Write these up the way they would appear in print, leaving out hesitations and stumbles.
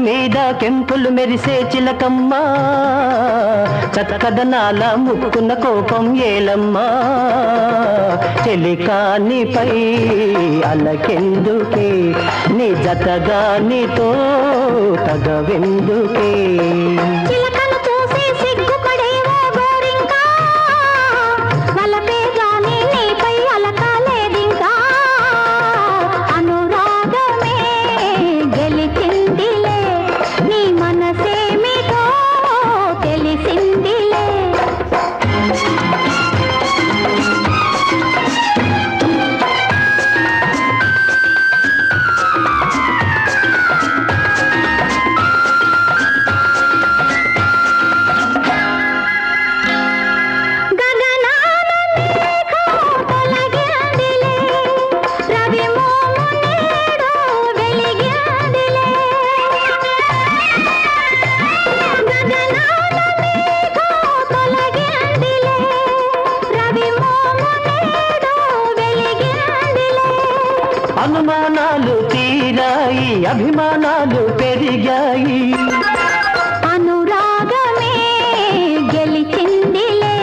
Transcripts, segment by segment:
మీద కెంపులు మెరిసే చిలకమ్మా, చక్కదనాల ముక్కున్న కోపం ఏలమ్మా. చెలికానిపై అలకెందుకే, నీ జతగా నీతో తగవెందుకే. అనుమానాలు తీరాయి, అభిమానాలు పెరిగాయి. అనురాగమే గెలిచిందిలే,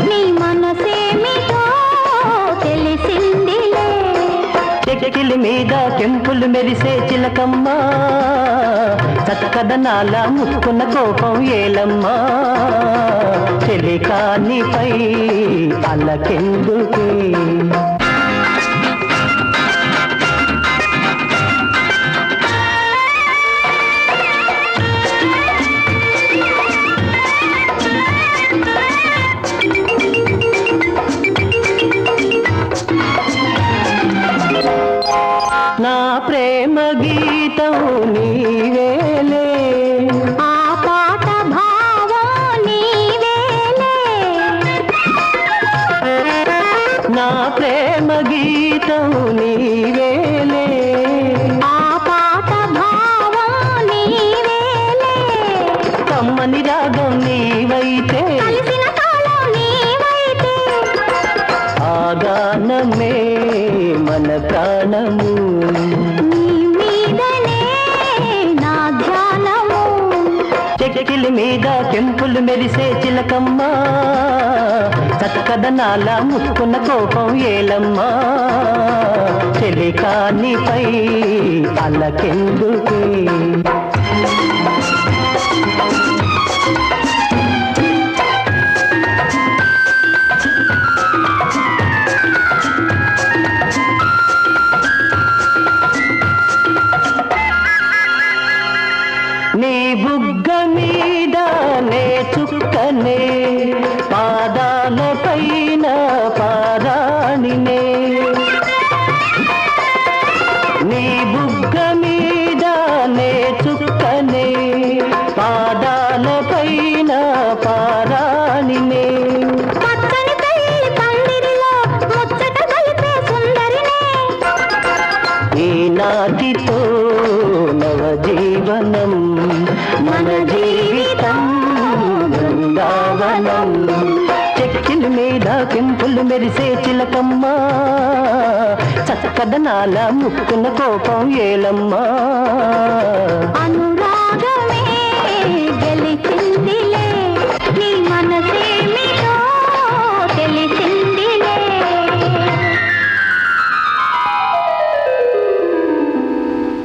నీ మనసేమిటో తెలిసిందిలే. చెక్కిలి మీద కెంపులు మెరిసే చిలకమ్మా, చక్కదనాల ముక్కున్న కోపం ఏలమ్మా. చెలికానిపై అలకెందుకే. నా ప్రేమ గీతం నీవేలే, ఆ పాట భావం నీవేలే. నా ప్రేమ గీతం నీవేలే, ఆ పాట భావం నీవేలే. కమ్మని రాగం నీవైతే, కలిసిన కాలం నీవైతే, ఆ గానమే మన ప్రాణము. నీ మీదనే నా ధ్యానము. చెక్కిలి మీద కెంపులు మెరిసే చిలకమ్మా, చక్కదనాల ముక్కున్న కోపం ఏలమ్మా. చెలికానిపై అలకెందుకే. నీ బుగ్గ మీద నే చుక్కనే, పాదాల పైన పారాణినే. నీ బుగ్గ మీద నే చుక్కనే, పాదాల పైన పారాణినే. పచ్చని పెళ్లి పందిరిలో ముచ్చట కలిపే సుందరినే. ఈనాటితో నవజీవనం, మన జీవితం బృందావనం. చెక్కిలి మీద కెంపులు మెరిసే చిలకమ్మా, చక్కదనాల ముక్కున కోపం ఏలమ్మా. అనురా